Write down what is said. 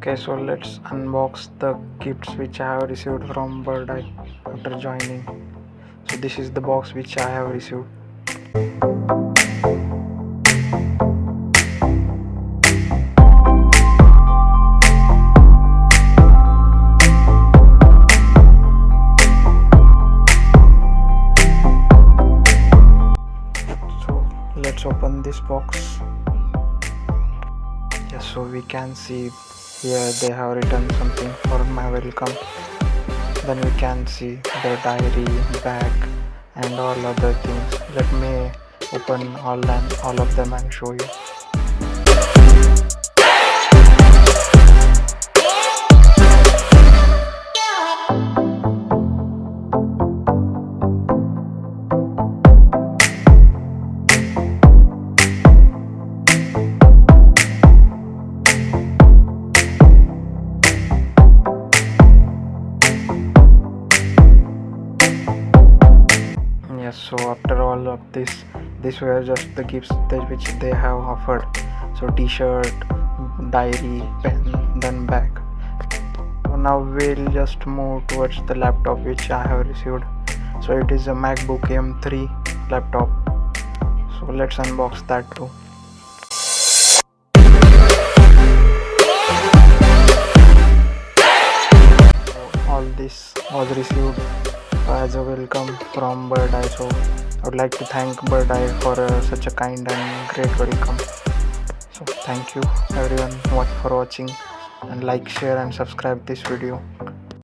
Okay, so let's unbox the gifts which I have received from Birdeye after joining. So this is the box which I have received. So let's open this box. Yes, so we can see here they have written something for my welcome. Then we can see the diary, bag and all other things. Let me open all of them and show you. Yes, so after all of this, these were just the gifts which they have offered. So t-shirt, diary, pen, then bag. So now we'll just move towards the laptop which I have received. So it is a MacBook M3 laptop. So let's unbox that too. So all this was received as a welcome from Birdeye. So I would like to thank Birdeye for such a kind and great welcome. So thank you everyone for watching, and like, share and subscribe this video.